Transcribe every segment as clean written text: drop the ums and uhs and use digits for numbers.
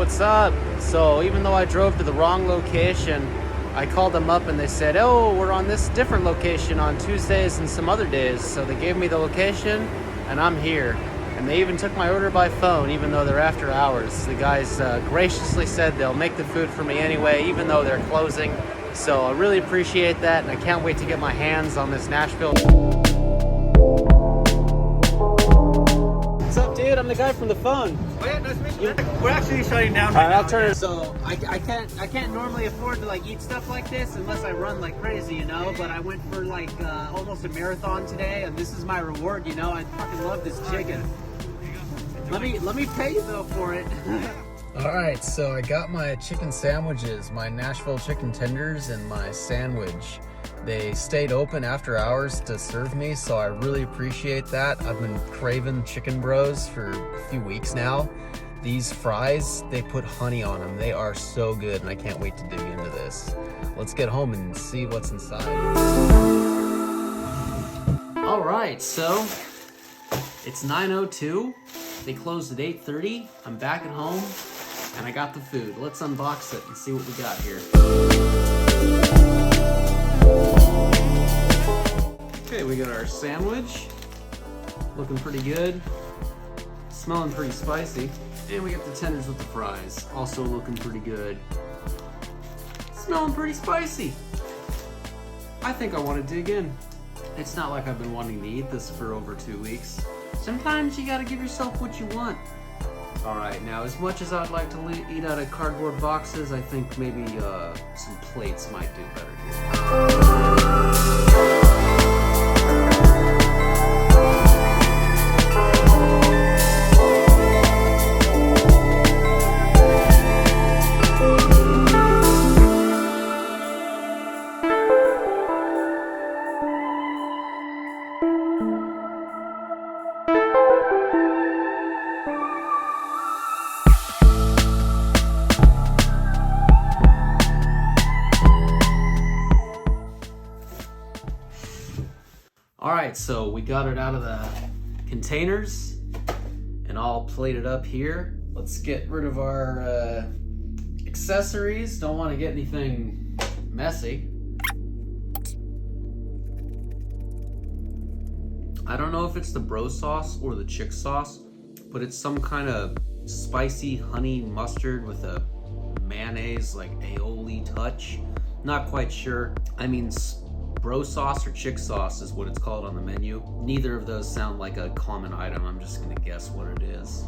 what's up? So even though I drove to the wrong location, I called them up and they said, oh, we're on this different location on Tuesdays and some other days. So they gave me the location and I'm here. And they even took my order by phone, even though they're after hours. The guys graciously said they'll make the food for me anyway, even though they're closing. So I really appreciate that, and I can't wait to get my hands on this Nashville. What's up, dude? I'm the guy from the phone. Oh yeah, nice to meet you. We're actually shutting down All right, I'll turn it. So I can't normally afford to like eat stuff like this unless I run like crazy, you know. But I went for like almost a marathon today, and this is my reward, you know. I fucking love this chicken. Let me pay you though for it. All right, so I got my chicken sandwiches, my Nashville chicken tenders, and my sandwich. They stayed open after hours to serve me, so I really appreciate that. I've been craving Chicken Bros for a few weeks now. These fries, they put honey on them. They are so good, and I can't wait to dig into this. Let's get home and see what's inside. All right, so it's 9:02. They closed at 8:30. I'm back at home, and I got the food. Let's unbox it and see what we got here. Okay, we got our sandwich. Looking pretty good. Smelling pretty spicy. And we got the tenders with the fries. Also looking pretty good. Smelling pretty spicy. I think I want to dig in. It's not like I've been wanting to eat this for over 2 weeks. Sometimes you gotta give yourself what you want. All right, now as much as I'd like to eat out of cardboard boxes, I think maybe some plates might do better here. All right, so we got it out of the containers and all plated up here. Let's get rid of our accessories. Don't want to get anything messy. I don't know if it's the bro sauce or the chick sauce, but it's some kind of spicy honey mustard with a mayonnaise like aioli touch. Not quite sure. I mean, bro sauce or chick sauce is what it's called on the menu. Neither of those sound like a common item. I'm just gonna guess what it is.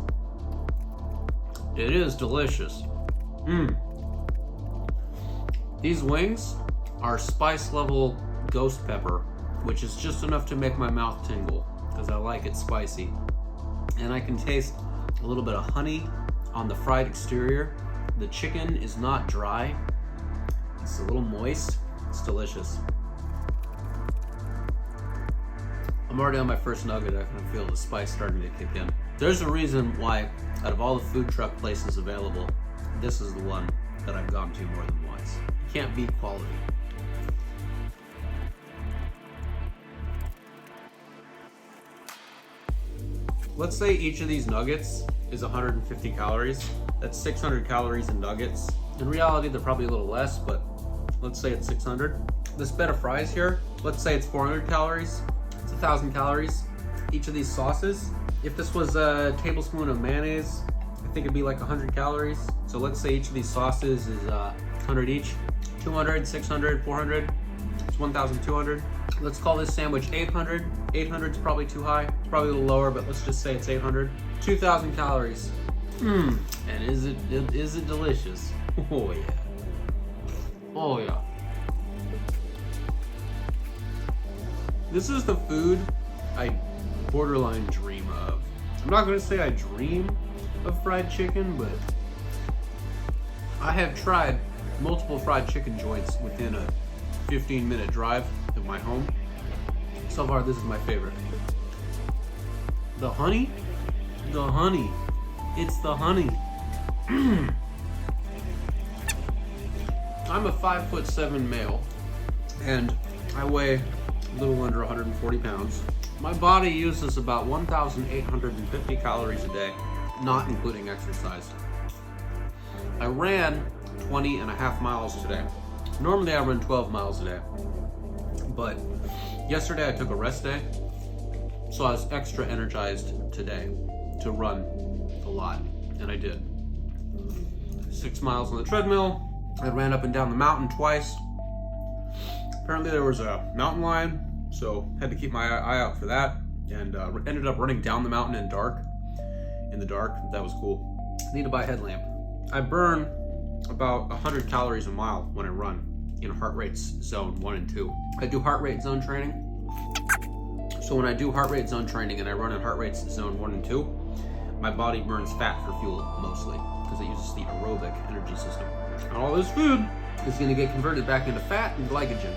It is delicious. These wings are spice level ghost pepper, which is just enough to make my mouth tingle because I like it spicy. And I can taste a little bit of honey on the fried exterior. The chicken is not dry. It's a little moist. It's delicious. I'm already on my first nugget. I can feel the spice starting to kick in. There's a reason why, out of all the food truck places available, this is the one that I've gone to more than once. You can't beat quality. Let's say each of these nuggets is 150 calories. That's 600 calories in nuggets. In reality, they're probably a little less, but let's say it's 600. This bed of fries here, let's say it's 400 calories. 1,000 calories. Each of these sauces, if this was a tablespoon of mayonnaise, I think it'd be like 100 calories. So let's say each of these sauces is 100 each. 200, 600, 400, it's 1,200. Let's call this sandwich 800. 800 is probably too high. It's probably a little lower, but let's just say it's 800. 2,000 calories. And is it delicious? Oh yeah. Oh yeah. This is the food I borderline dream of. I'm not gonna say I dream of fried chicken, but I have tried multiple fried chicken joints within a 15-minute drive of my home. So far, this is my favorite. The honey, it's the honey. I'm a 5'7" male, and I weigh a little under 140 pounds. My body uses about 1,850 calories a day, not including exercise. I ran 20 and a half miles today. Normally I run 12 miles a day, but yesterday I took a rest day, so I was extra energized today to run a lot, and I did. 6 miles on the treadmill. I ran up and down the mountain twice. Apparently there was a mountain lion, so had to keep my eye out for that, and ended up running down the mountain in the dark. That was cool. Need to buy a headlamp. I burn about 100 calories a mile when I run in heart rates zone 1 and 2. I do heart rate zone training. So when I do heart rate zone training and I run in heart rates zone 1 and 2, my body burns fat for fuel mostly because it uses the aerobic energy system. And all this food is going to get converted back into fat and glycogen,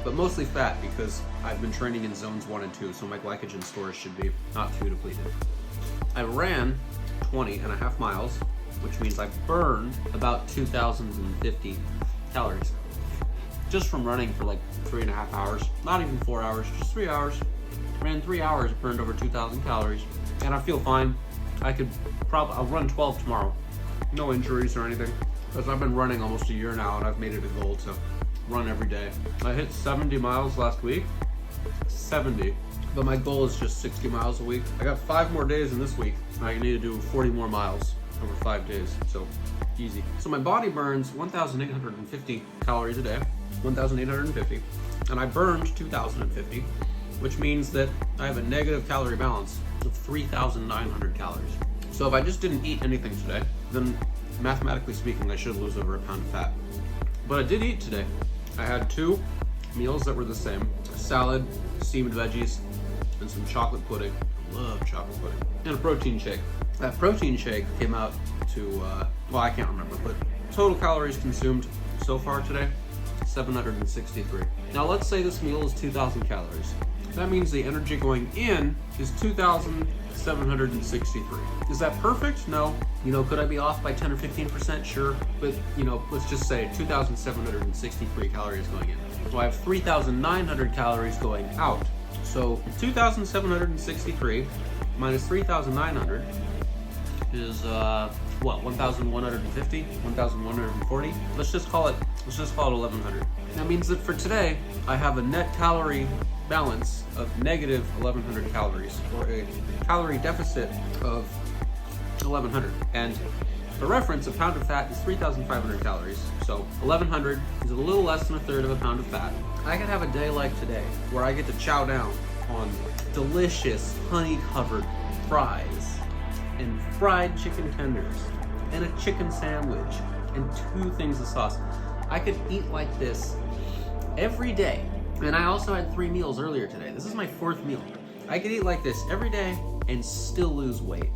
but mostly fat because I've been training in zones 1 and 2, so my glycogen stores should be not too depleted. I ran 20 and a half miles, which means I burned about 2,050 calories just from running for like 3.5 hours, not even 4 hours, just 3 hours. Ran 3 hours, burned over 2,000 calories, and I feel fine. I'll run 12 tomorrow. No injuries or anything, because I've been running almost a year now and I've made it a goal to run every day. I hit 70 miles last week, 70, but my goal is just 60 miles a week. I got 5 more days in this week. I need to do 40 more miles over 5 days, so easy. So my body burns 1,850 calories a day, 1,850, and I burned 2,050, which means that I have a negative calorie balance of 3,900 calories. So if I just didn't eat anything today, then mathematically speaking, I should lose over a pound of fat. But I did eat today. I had 2 meals that were the same: salad, steamed veggies, and some chocolate pudding. I love chocolate pudding. And a protein shake. That protein shake came out to, well, I can't remember, but total calories consumed so far today, 763. Now let's say this meal is 2,000 calories. That means the energy going in is 2,763. Is that perfect? No. Could I be off by 10 or 15%? Sure. But, let's just say 2,763 calories going in. So I have 3,900 calories going out. So 2,763 minus 3,900 is, 1,150, 1,140. Let's just call it 1,100. That means that for today, I have a net calorie balance of negative 1,100 calories, or a calorie deficit of 1,100. And for reference, a pound of fat is 3,500 calories. So 1,100 is a little less than a third of a pound of fat. I could have a day like today where I get to chow down on delicious honey-covered fries and fried chicken tenders and a chicken sandwich and 2 things of sauce. I could eat like this every day. And I also had 3 meals earlier today. This is my 4th meal. I could eat like this every day and still lose weight.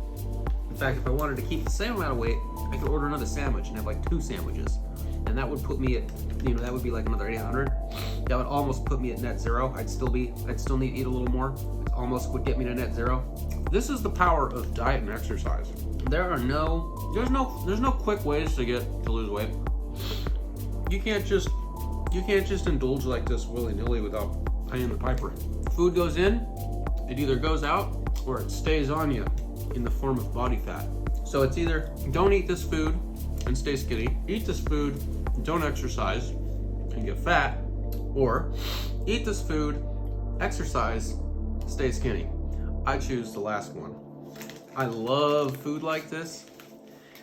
In fact, if I wanted to keep the same amount of weight, I could order another sandwich and have like 2 sandwiches. And that would put me at, that would be like another 800. That would almost put me at net zero. I'd still need to eat a little more. It almost would get me to net zero. This is the power of diet and exercise. There's no quick ways to lose weight. You can't just indulge like this willy-nilly without paying the piper. Food goes in, it either goes out or it stays on you in the form of body fat. So it's either don't eat this food and stay skinny, eat this food, don't exercise and get fat, or eat this food, exercise, stay skinny. I choose the last one. I love food like this,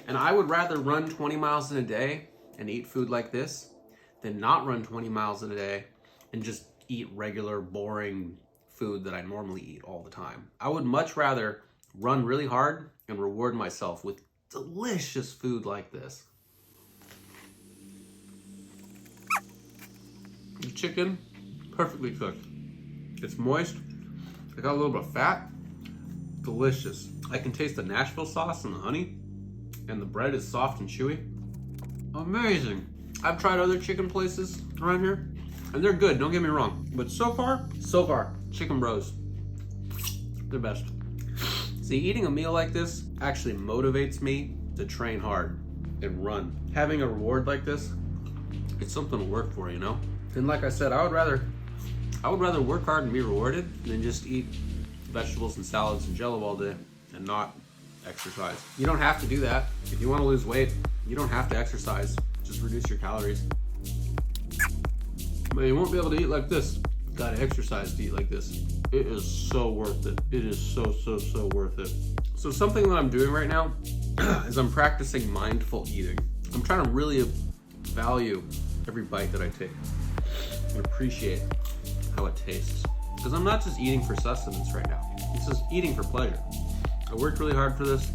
and I would rather run 20 miles in a day and eat food like this than not run 20 miles in a day and just eat regular, boring food that I normally eat all the time. I would much rather run really hard and reward myself with delicious food like this. The chicken, perfectly cooked. It's moist. It got a little bit of fat. Delicious. I can taste the Nashville sauce and the honey, and the bread is soft and chewy. Amazing. I've tried other chicken places around here, and they're good, don't get me wrong. But so far, Chicken Bros, they're best. See, eating a meal like this actually motivates me to train hard and run. Having a reward like this, it's something to work for, And like I said, I would rather work hard and be rewarded than just eat vegetables and salads and Jell-O all day and not exercise. You don't have to do that. If you want to lose weight, You don't have to exercise, just reduce your calories. But you won't be able to eat like this. You gotta exercise to eat like this. It is so worth it. It is so worth it. So something that I'm doing right now is I'm practicing mindful eating. I'm trying to really value every bite that I take and appreciate how it tastes. Because I'm not just eating for sustenance right now. This is eating for pleasure. I worked really hard for this.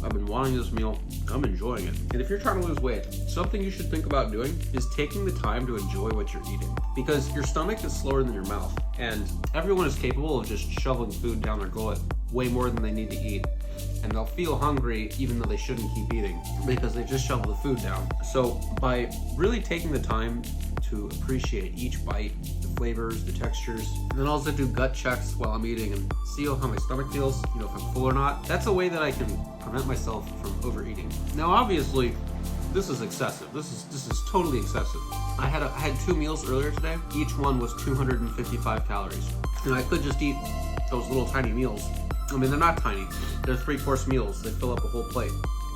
I've been wanting this meal. I'm enjoying it. And if you're trying to lose weight, something you should think about doing is taking the time to enjoy what you're eating. Because your stomach is slower than your mouth. And everyone is capable of just shoveling food down their gullet way more than they need to eat. And they'll feel hungry even though they shouldn't keep eating because they just shovel the food down. So by really taking the time to appreciate each bite, the flavors, the textures, and then also do gut checks while I'm eating and see how my stomach feels, you know, if I'm full or not. That's a way that I can prevent myself from overeating. Now, obviously, this is excessive. This is totally excessive. I had 2 meals earlier today. Each one was 255 calories. And I could just eat those little tiny meals. I mean, they're not tiny. They're 3-course meals. They fill up a whole plate.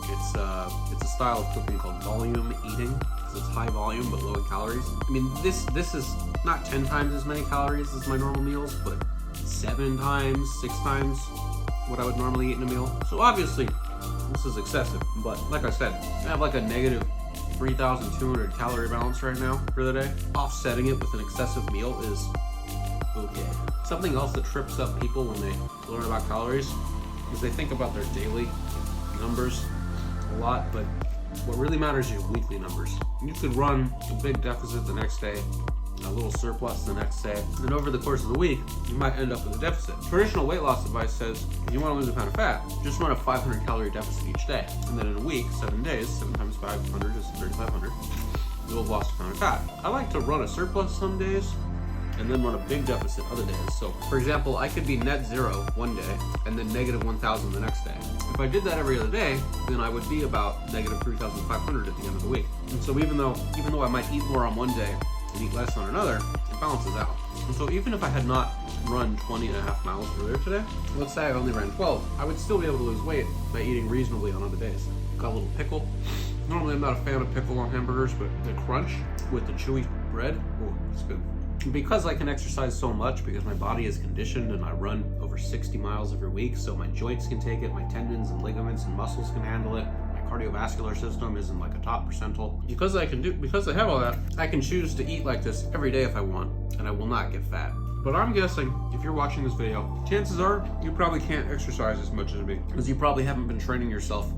It's a style of cooking called volume eating. So it's high volume but low in calories. I mean, this is not 10 times as many calories as my normal meals, but 7 times, 6 times what I would normally eat in a meal. So obviously, this is excessive. But like I said, I have like a negative 3,200 calorie balance right now for the day. Offsetting it with an excessive meal is okay. Something else that trips up people when they learn about calories is they think about their daily numbers a lot, but what really matters is your weekly numbers. You could run a big deficit the next day, a little surplus the next day, and over the course of the week, you might end up with a deficit. Traditional weight loss advice says if you want to lose a pound of fat, just run a 500 calorie deficit each day. And then in a week, 7 days, 7 times 500 is 3,500, you'll have lost a pound of fat. I like to run a surplus some days, and then run a big deficit other days. So, for example, I could be net 0 one day and then negative 1,000 the next day. If I did that every other day, then I would be about negative 3,500 at the end of the week. And so even though I might eat more on one day and eat less on another, it balances out. And so even if I had not run 20.5 miles earlier today, let's say I only ran 12, I would still be able to lose weight by eating reasonably on other days. Got a little pickle. Normally I'm not a fan of pickle on hamburgers, but the crunch with the chewy bread, oh, it's good. Because I can exercise so much, because my body is conditioned and I run over 60 miles every week, so my joints can take it, my tendons and ligaments and muscles can handle it, my cardiovascular system is in like a top percentile. Because I have all that, I can choose to eat like this every day if I want, and I will not get fat. But I'm guessing, if you're watching this video, chances are you probably can't exercise as much as me, because you probably haven't been training yourself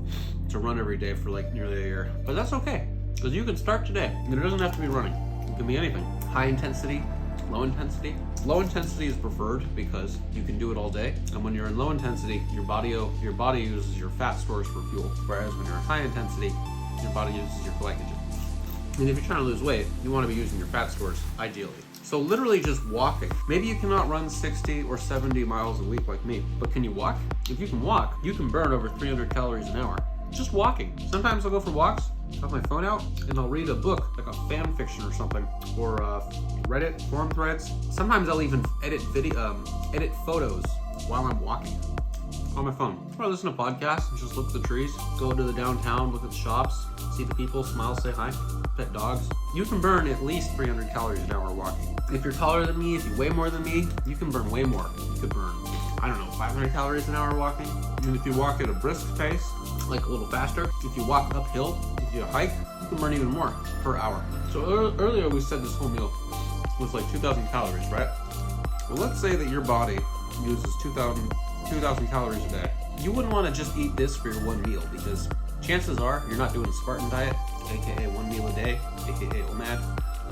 to run every day for like nearly a year. But that's okay, because you can start today, and it doesn't have to be running. It can be anything. High intensity, low intensity. Low intensity is preferred because you can do it all day. And when you're in low intensity, your body uses your fat stores for fuel. Whereas when you're in high intensity, your body uses your glycogen. And if you're trying to lose weight, you want to be using your fat stores, ideally. So literally just walking. Maybe you cannot run 60 or 70 miles a week like me, but can you walk? If you can walk, you can burn over 300 calories an hour. Just walking. Sometimes I'll go for walks, have my phone out, and I'll read a book, like a fan fiction or something, or Reddit forum threads. Sometimes I'll even edit photos while I'm walking on my phone. Or I listen to podcasts and just look at the trees, go to the downtown, look at the shops, see the people, smile, say hi, pet dogs. You can burn at least 300 calories an hour walking. If you're taller than me, if you weigh more than me, you can burn way more. You could burn, 500 calories an hour walking. And if you walk at a brisk pace, like a little faster, if you walk uphill, if you hike, you can burn even more per hour. So earlier we said this whole meal was like 2,000 calories, right? Well, let's say that your body uses 2,000 calories a day. You wouldn't want to just eat this for your one meal, because chances are you're not doing a Spartan diet, aka one meal a day, aka the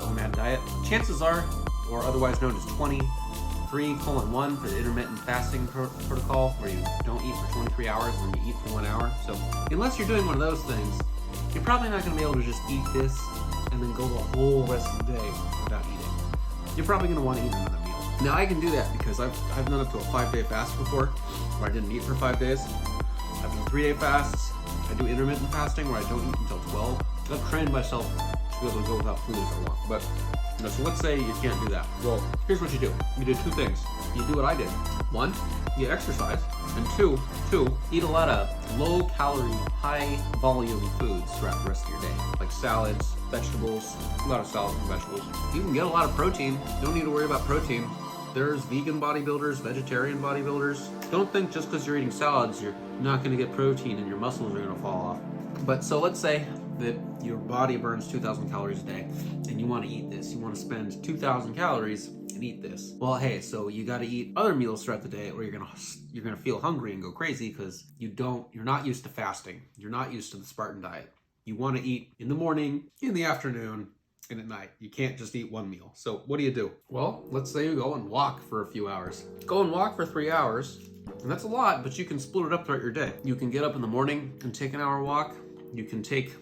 OMAD diet. Chances are, or otherwise known as 23:1 for the intermittent fasting protocol, where you don't eat for 23 hours and then you eat for 1 hour. So unless you're doing one of those things, you're probably not going to be able to just eat this and then go the whole rest of the day without eating. You're probably going to want to eat another meal. Now I can do that because I've done up to a 5-day fast before, where I didn't eat for 5 days. I've done 3-day fasts. I do intermittent fasting where I don't eat until 12. I've trained myself to be able to go without food if I want. But so let's say you can't do that. Well, here's what you do. You do 2 things. You do what I did. one, you exercise, and two, eat a lot of low-calorie, high-volume foods throughout the rest of your day, like salads, vegetables, a lot of salads and vegetables. You can get a lot of protein. You don't need to worry about protein. There's vegan bodybuilders, vegetarian bodybuilders. Don't think just because you're eating salads, you're not going to get protein and your muscles are going to fall off. But so let's say that your body burns 2,000 calories a day and you want to eat this. You want to spend 2,000 calories and eat this. Well, hey, so you got to eat other meals throughout the day or you're going to feel hungry and go crazy because you're not used to fasting. You're not used to the Spartan diet. You want to eat in the morning, in the afternoon, and at night. You can't just eat one meal. So what do? Well, let's say you go and walk for a few hours. Go and walk for 3 hours. And that's a lot, but you can split it up throughout your day. You can get up in the morning and take an hour walk. You can take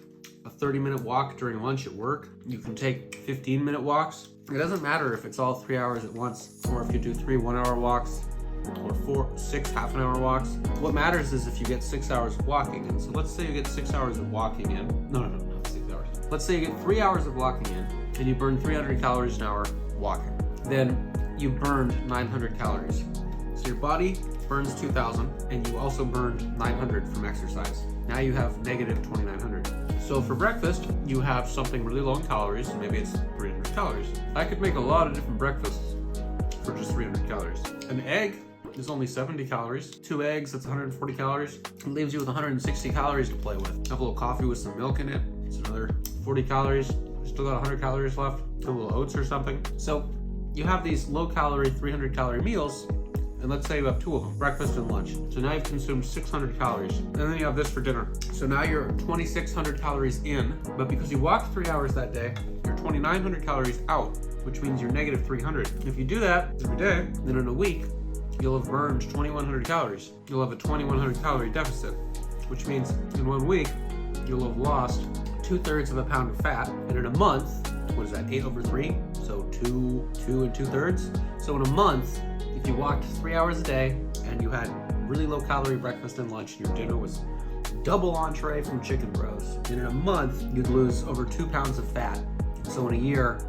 a 30-minute walk during lunch at work. You can take 15-minute walks. It doesn't matter if it's all 3 hours at once, or if you do 3 one-hour walks, or 6 half-an-hour walks. What matters is if you get 6 hours of walking in. So let's say you get 6 hours of walking in. No, not 6 hours. Let's say you get 3 hours of walking in, and you burn 300 calories an hour walking. Then you burned 900 calories. So your body burns 2,000, and you also burned 900 from exercise. Now you have negative 2,900. So for breakfast, you have something really low in calories, and maybe it's 300 calories. I could make a lot of different breakfasts for just 300 calories. An egg is only 70 calories. 2 eggs, that's 140 calories. It leaves you with 160 calories to play with. Have a little coffee with some milk in it. It's another 40 calories. Still got 100 calories left. A little oats or something. So you have these low calorie, 300 calorie meals, and let's say you have 2 of them, breakfast and lunch. So now you've consumed 600 calories. And then you have this for dinner. So now you're 2,600 calories in, but because you walked 3 hours that day, you're 2,900 calories out, which means you're negative 300. If you do that every day, then in a week, you'll have burned 2,100 calories. You'll have a 2,100 calorie deficit, which means in 1 week, you'll have lost 2/3 of a pound of fat. And in a month, what is that, 8 over 3? So 2 2/3. So in a month, if you walked 3 hours a day and you had really low calorie breakfast and lunch, and your dinner was double entree from Chicken Bros, then in a month, you'd lose over 2 pounds of fat. So in a year,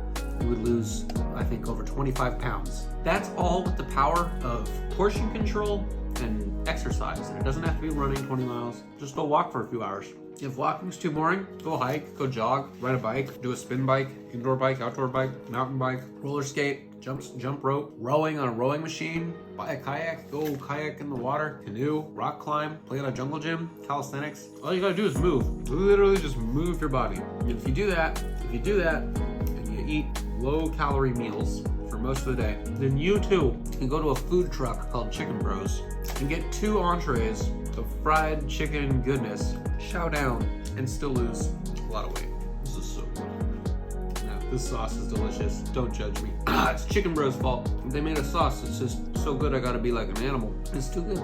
you would lose, I think, over 25 pounds. That's all with the power of portion control and exercise. And it doesn't have to be running 20 miles. Just go walk for a few hours. If walking's too boring, go hike, go jog, ride a bike, do a spin bike, indoor bike, outdoor bike, mountain bike, roller skate, jump rope, rowing on a rowing machine, buy a kayak, go kayak in the water, canoe, rock climb, play at a jungle gym, calisthenics. All you gotta do is move. Literally just move your body. And if you do that, and you eat low calorie meals for most of the day, then you too can go to a food truck called Chicken Bros and get 2 entrees of fried chicken goodness, chow down, and still lose a lot of weight. This is so good. Now, this sauce is delicious. Don't judge me. It's Chicken Bros' fault. They made a sauce that's just so good I gotta be like an animal. It's too good.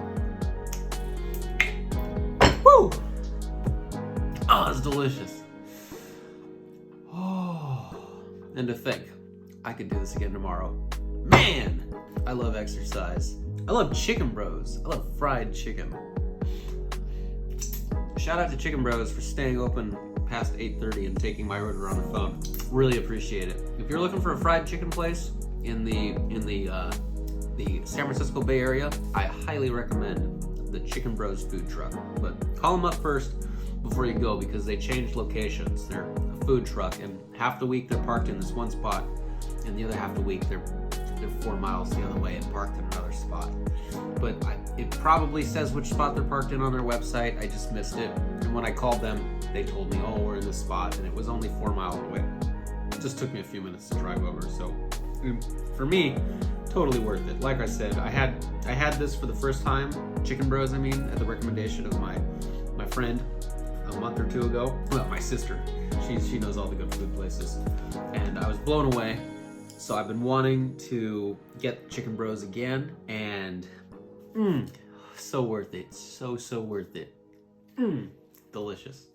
Woo! Oh, it's delicious. Oh, and to think, I could do this again tomorrow. Man, I love exercise. I love Chicken Bros. I love fried chicken. Shout out to Chicken Bros for staying open past 8:30 and taking my order on the phone. Really appreciate it. If you're looking for a fried chicken place in the San Francisco Bay Area, I highly recommend the Chicken Bros food truck. But call them up first before you go because they changed locations. They're a food truck, and half the week they're parked in this one spot, and the other half the week they're 4 miles the other way and parked in another spot. But it probably says which spot they're parked in on their website. I just missed it. And when I called them, they told me, oh, we're in this spot. And it was only 4 miles away. It just took me a few minutes to drive over. So for me, totally worth it. Like I said, I had this for the first time, Chicken Bros, at the recommendation of my friend a month or 2 ago. Well, my sister. She knows all the good food places. And I was blown away. So I've been wanting to get Chicken Bros again, and so worth it. So worth it. Delicious.